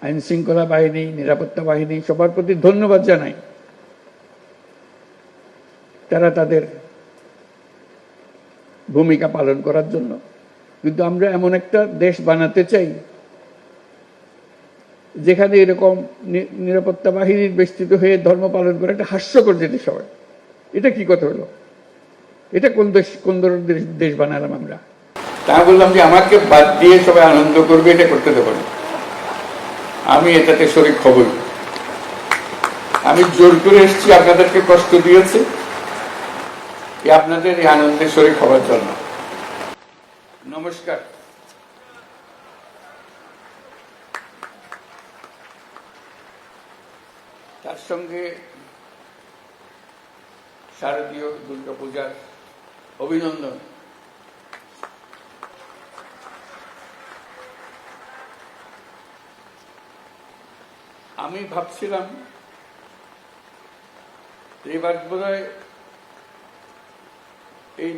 আইন শৃঙ্খলা বাহিনী, নিরাপত্তা বাহিনী সবার প্রতি ধন্যবাদ জানাই। তারা তাদের ভূমিকা পালন করার জন্য। কিন্তু আমরা এমন একটা দেশ বানাতে চাই যেখানে এরকম নিরাপত্তা বাহিনীর বেষ্টিত হয়ে ধর্ম পালন করে একটা হাস্যকর জিনিস হয়। এটা কি কথা হলো? এটা কোন ধরনের দেশ বানালাম আমরা? তা বললাম যে আমাকে বাদ দিয়ে সবাই আনন্দ করবে, এটা করতে দেবো না। আমি এটাতে শরীক হবই। আমি জোর করে এসেছি, আপনাদেরকে কষ্ট দিয়েছি, আপনাদের এই আনন্দের শরীক হওয়ার জন্য। নমস্কার। তার সঙ্গে শারদীয় দুর্গাপূজার অভিনন্দন। আমি ভাবছিলাম এবার বোধহয় এই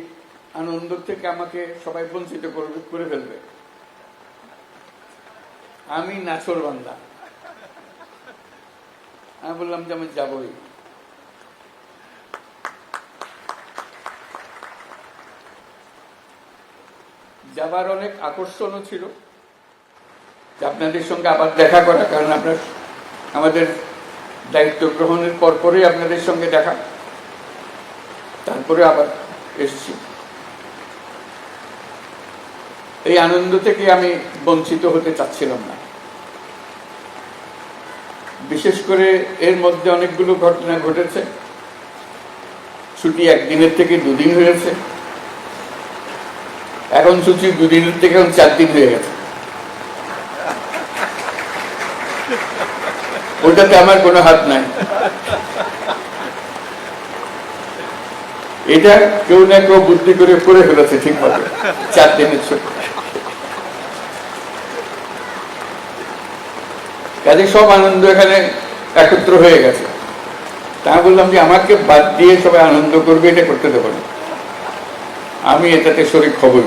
আনন্দ থেকে আমাকে সবাই বঞ্চিত করে ফেলবে। আমি নাছোড়বান্দা। আমি বললাম যে আমি যাবই। যাবার অনেক আকর্ষণও ছিল, আপনাদের সঙ্গে আবার দেখা করা, কারণ আপনার আমাদের দায়িত্ব গ্রহণের পরপরই আপনাদের সঙ্গে দেখা, তারপরে আবার এসছি। এই আনন্দ থেকে আমি বঞ্চিত হতে চাচ্ছিলাম না। বিশেষ করে এর মধ্যে অনেকগুলো ঘটনা ঘটেছে। ছুটি একদিনের থেকে দুদিন হয়েছে, এখন ছুটি দুদিনের থেকে এখন 4 দিন হয়ে গেছে। ওটাতে আমার কোনো হাত নাই। এটা কেউ না কেউ বুদ্ধি করে ফেলেছে ঠিকভাবে। 4 দিনের ছুটি, কাজে সব আনন্দ এখানে একত্র হয়ে গেছে। তা বললাম যে আমাকে বাদ দিয়ে সবাই আনন্দ করবে, এটা করতে দেবো না। আমি এটাতে শরীক হবই।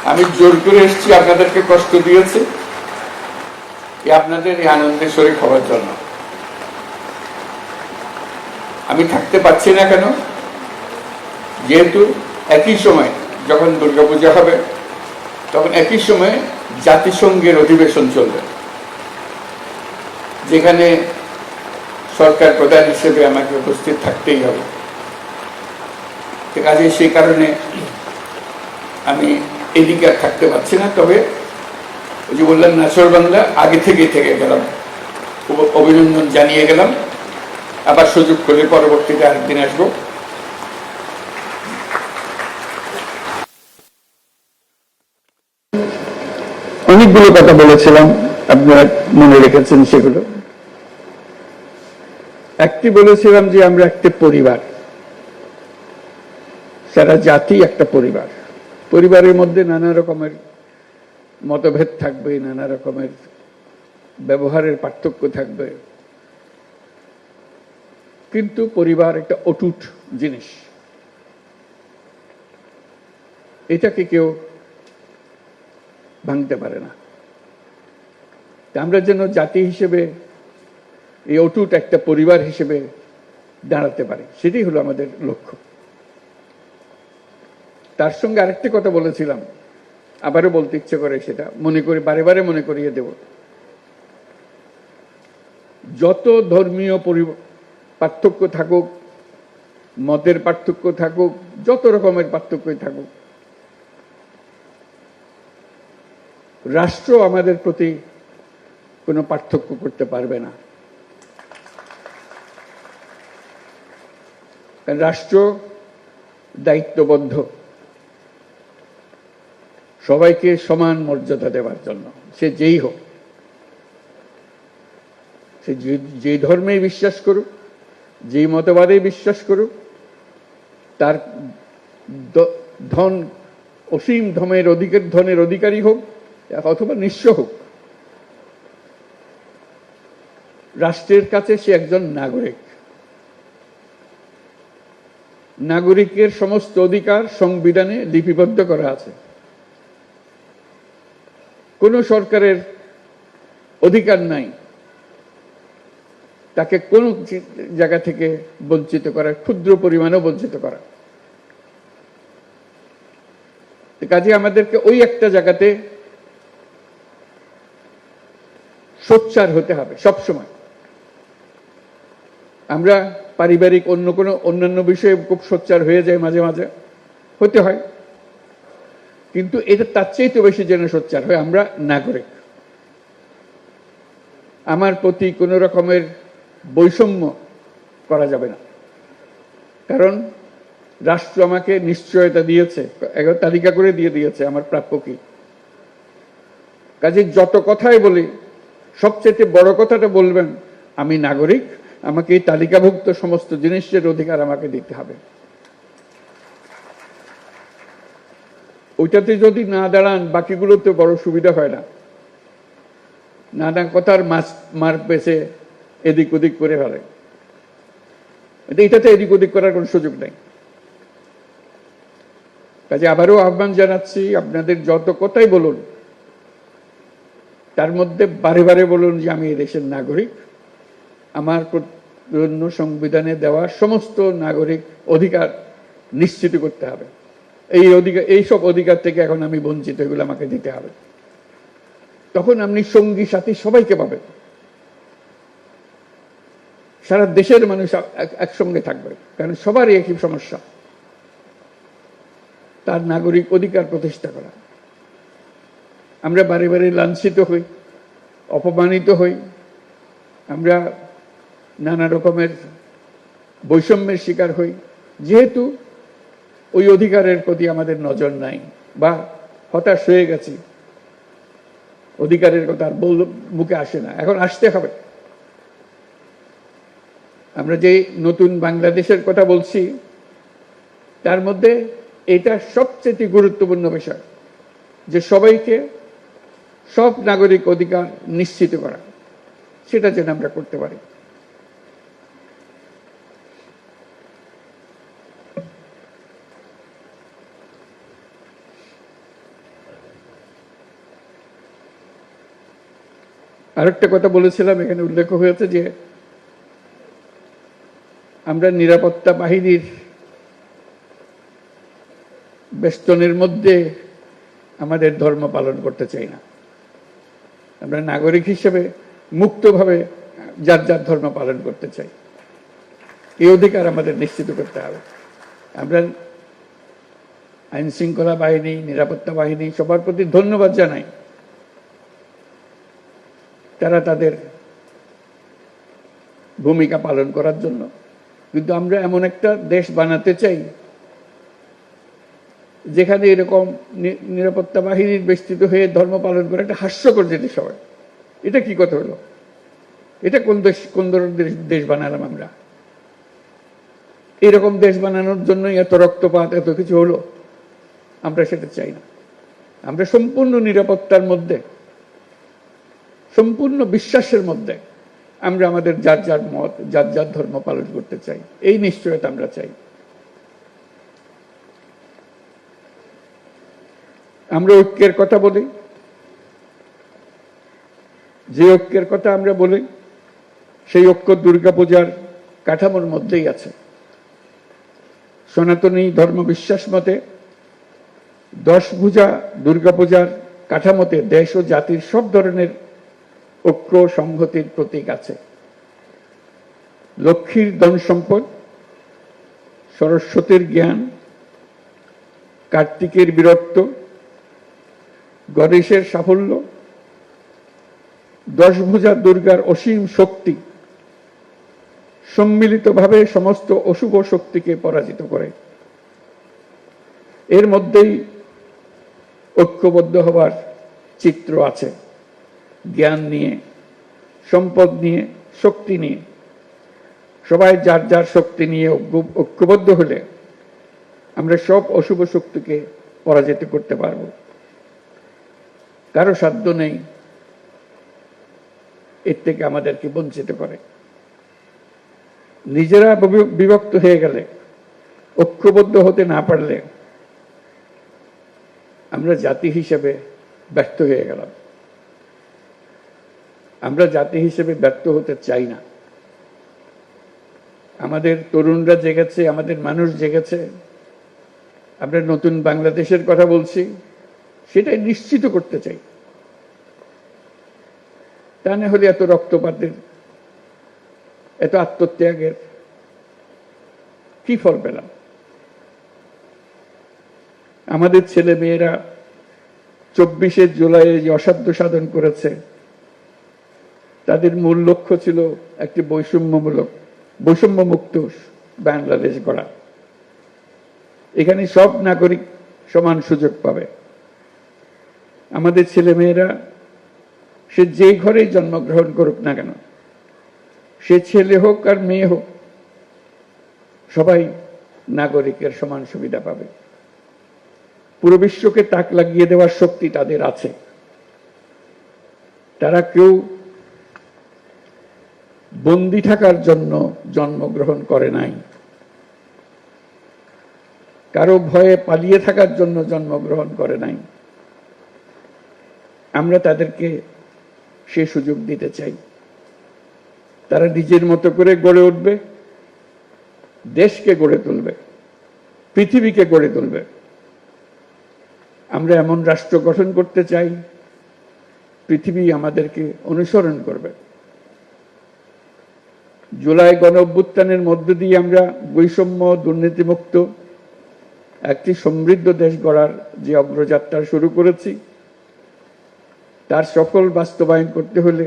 আমি জোর করে এসেছি, আপনাদেরকে কষ্ট দিয়েছি, আপনাদের এই আনন্দের শরীক হওয়ার জন্য। আমি থাকতে পারছি না কেন? যেহেতু একই সময় যখন দুর্গাপূজা হবে তখন একই সময় জাতিসংঘের অধিবেশন চলবে, যেখানে সরকার প্রধান হিসেবে আমাকে উপস্থিত থাকতেই হবে। কাজে সেই কারণে আমি এদিকে আর থাকতে পারছি না। তবে ওই যে বললাম নাছোড়বান্দা, আগে থেকে গেলাম, অভিনন্দন জানিয়ে গেলাম। আবার সুযোগ করে পরবর্তীতে আরেকদিন আসবো। অনেকগুলো কথা বলেছিলাম, আপনারা মনে রেখেছেন সেগুলো। একটি বলেছিলাম যে আমরা একটা পরিবার, সারা জাতি একটা পরিবার। পরিবারের মধ্যে নানা রকমের মতভেদ থাকবে, নানা রকমের ব্যবহারের পার্থক্য থাকবে, কিন্তু পরিবার একটা অটুট জিনিস। এটাকে কেউ ভাঙতে পারে না। আমরা যেন জাতি হিসেবে এই অটুট একটা পরিবার হিসেবে দাঁড়াতে পারি, সেটাই হলো আমাদের লক্ষ্য। তার সঙ্গে আরেকটি কথা বলেছিলাম, আবারও বলতে ইচ্ছে করে, সেটা মনে করি, বারে বারে মনে করিয়ে দেব। যত ধর্মীয় পার্থক্য থাকুক, মতের পার্থক্য থাকুক, যত রকমের পার্থক্যই থাকুক, রাষ্ট্র আমাদের প্রতি কোনো পার্থক্য করতে পারবে না। রাষ্ট্র দায়িত্ববদ্ধ সবাইকে সমান মর্যাদা দেওয়ার জন্য, সে যেই হোক, সে যে ধর্মে বিশ্বাস করুক, যেই মতবাদে বিশ্বাস করুক, তার ধন অসীম ধনের অধিকারী হোক অথবা নিঃস্ব হোক, রাষ্ট্রের কাছে সে একজন নাগরিক। নাগরিকের সমস্ত অধিকার সংবিধানে লিপিবদ্ধ করা আছে। কোন সরকারের অধিকার নাই, তাকে কোন জায়গা থেকে বঞ্চিত করা, ক্ষুদ্র পরিমাণেও বঞ্চিত করা। কাজে আমাদেরকে ওই একটা জায়গাতে সোচ্চার হতে হবে সবসময়। আমরা পারিবারিক অন্যান্য বিষয়ে খুব সোচ্চার হয়ে যায়, মাঝে মাঝে হতে হয়, কিন্তু এটা তার চেয়ে তো বেশি যেন সোচ্চার হয় আমরা নাগরিক। আমার প্রতি কোনো রকমের বৈষম্য করা যাবে না, কারণ রাষ্ট্র আমাকে নিশ্চয়তা দিয়েছে, তালিকা করে দিয়ে দিয়েছে আমার প্রাপ্য কি। কাজে যত কথাই বলি, সবচেয়ে বড় কথাটা বলবেন, আমি নাগরিক, আমাকে এই তালিকাভুক্ত সমস্ত জিনিসের অধিকার আমাকে দিতে হবে। ওইটাতে যদি না দাঁড়ান, বাকিগুলোতে বড় সুবিধা হয় না। নানা কথার মার পেছে এদিক ওদিক করে ফেলে, এটাতে এদিক ওদিক করার কোনো সুযোগ নেই। কাজে আবারও আহ্বান জানাচ্ছি, আপনাদের যত কথাই বলুন, তার মধ্যে বারে বারে বলুন যে আমি এই দেশের নাগরিক, আমার জন্য সংবিধানে দেওয়া সমস্ত নাগরিক অধিকার নিশ্চিত করতে হবে। এইসব অধিকার থেকে এখন আমি বঞ্চিত, এগুলো আমাকে দিতে হবে। তখন আপনি সঙ্গী সাথী সবাইকে পাবেন, সারা দেশের মানুষ একসঙ্গে থাকবে, কারণ সবারই একই সমস্যা, তার নাগরিক অধিকার প্রতিষ্ঠা করা। আমরা বারে বারে লাঞ্ছিত হই, অপমানিত হই, আমরা নানা রকমের বৈষম্যের শিকার হই, যেহেতু ওই অধিকারের প্রতি আমাদের নজর নাই বা হতাশ হয়ে গেছি, অধিকারের কথা আর মুখে আসে না। এখন আসতে হবে। আমরা যে নতুন বাংলাদেশের কথা বলছি, তার মধ্যে এটা সবচেয়ে গুরুত্বপূর্ণ বিষয়, যে সবাইকে সব নাগরিক অধিকার নিশ্চিত করা, সেটা যেন আমরা করতে পারি। আরেকটা কথা বলেছিলাম, এখানে উল্লেখ হয়েছে যে আমরা নিরাপত্তা বাহিনীর বেষ্টনের মধ্যে আমাদের ধর্ম পালন করতে চাই না। আমরা নাগরিক হিসেবে মুক্তভাবে যার যার ধর্ম পালন করতে চাই, এই অধিকার আমাদের নিশ্চিত করতে হবে। আমরা আইন শৃঙ্খলা বাহিনী, নিরাপত্তা বাহিনী সবার প্রতি ধন্যবাদ জানাই, তারা তাদের ভূমিকা পালন করার জন্য। কিন্তু আমরা এমন একটা দেশ বানাতে চাই যেখানে এরকম নিরাপত্তা বাহিনীর বেষ্টিত হয়ে ধর্ম পালন করা একটা হাস্যকর জিনিস হয়। এটা কি কথা হলো? এটা কোন ধরনের দেশ বানালাম আমরা? এরকম দেশ বানানোর জন্যই এত রক্তপাত, এত কিছু হলো? আমরা সেটা চাই না। আমরা সম্পূর্ণ নিরাপত্তার মধ্যে, সম্পূর্ণ বিশ্বাসের মধ্যে আমরা আমাদের যার যার মত, যার যার ধর্ম পালন করতে চাই, এই নিশ্চয়তা আমরা চাই। আমরা ঐক্যের কথা বলি, যে ঐক্যের কথা আমরা বলি, সেই ঐক্য দুর্গাপূজার কাঠামোর মধ্যেই আছে। সনাতনী ধর্ম বিশ্বাস মতে 10 ভুজা দুর্গাপূজার কাঠামোতে দেশ ও জাতির সব ধরনের ঐক্য সংহতির প্রতীক আছে। লক্ষ্মীর ধন সম্পদ, সরস্বতীর জ্ঞান, কার্তিকের বীরত্ব, গণেশের সাফল্য, 10 ভুজা দুর্গার অসীম শক্তি সম্মিলিতভাবে সমস্ত অশুভ শক্তিকে পরাজিত করে। এর মধ্যেই ঐক্যবদ্ধ হবার চিত্র আছে। জ্ঞান নিয়ে, সম্পদ নিয়ে, শক্তি নিয়ে, সবাই যার যার শক্তি নিয়ে ঐক্যবদ্ধ হলে আমরা সব অশুভ শক্তিকে পরাজিত করতে পারব। কারো সাধ্য নেই এর থেকে আমাদেরকে বঞ্চিত করে। নিজেরা বিভক্ত হয়ে গেলে, ঐক্যবদ্ধ হতে না পারলে আমরা জাতি হিসেবে ব্যর্থ হয়ে গেলাম। আমরা জাতি হিসেবে ব্যর্থ হতে চাই না। আমাদের তরুণরা জেগেছে, আমাদের মানুষ জেগেছে। আমরা নতুন বাংলাদেশের কথা বলছি, সেটাই নিশ্চিত করতে চাই। তা না হলে এত রক্তপাতের, এত আত্মত্যাগের কি ফল পেলাম? আমাদের ছেলে মেয়েরা 24শে জুলাই যে অসাধ্য সাধন করেছে, তাদের মূল লক্ষ্য ছিল একটি বৈষম্যমুক্ত বাংলাদেশ গড়া। এখানে সব নাগরিক সমান সুযোগ পাবে। আমাদের ছেলে মেয়েরা সে যে ঘরেই জন্মগ্রহণ করুক না কেন, সে ছেলে হোক আর মেয়ে হোক, সবাই নাগরিকের সমান সুবিধা পাবে। পুরো বিশ্বকে তাক লাগিয়ে দেওয়ার শক্তি তাদের আছে। তারা কেউ বন্দী থাকার জন্য জন্মগ্রহণ করে নাই, কারো ভয়ে পালিয়ে থাকার জন্য জন্মগ্রহণ করে নাই। আমরা তাদেরকে সে সুযোগ দিতে চাই। তারা নিজের মতো করে গড়ে উঠবে, দেশকে গড়ে তুলবে, পৃথিবীকে গড়ে তুলবে। আমরা এমন রাষ্ট্র গঠন করতে চাই, পৃথিবী আমাদেরকে অনুসরণ করবে। জুলাই গণঅভ্যুত্থানের মধ্য দিয়ে আমরা বৈষম্য, দুর্নীতিমুক্ত একটি সমৃদ্ধ দেশ গড়ার যে অগ্রযাত্রা শুরু করেছি, তার সফল বাস্তবায়ন করতে হলে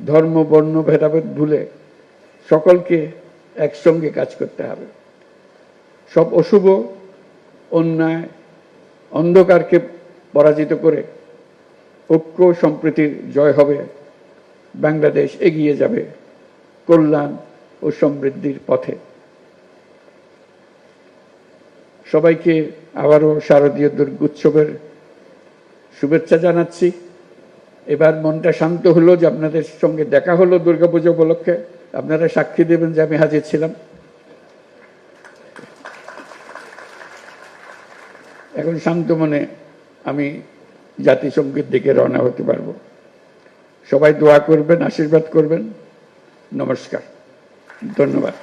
ধর্ম, বর্ণ ভেদাভেদ ভুলে সকলকে একসঙ্গে কাজ করতে হবে। সব অশুভ, অন্যায়, অন্ধকারকে পরাজিত করে ঐক্য সম্প্রীতির জয় হবে। বাংলাদেশ এগিয়ে যাবে কল্যাণ ও সমৃদ্ধির পথে। সবাইকে আবারও শারদীয় দুর্গোৎসবের শুভেচ্ছা জানাচ্ছি। এবার মনটা শান্ত হলো যে আপনাদের সঙ্গে দেখা হলো দুর্গাপুজো উপলক্ষে। আপনারা সাক্ষী দেবেন যে আমি হাজির ছিলাম। এখন শান্ত মনে আমি জাতিসংগীত দিকে রওনা হতে পারবো। সবাই দোয়া করবেন, আশীর্বাদ করবেন। নমস্কার, ধন্যবাদ।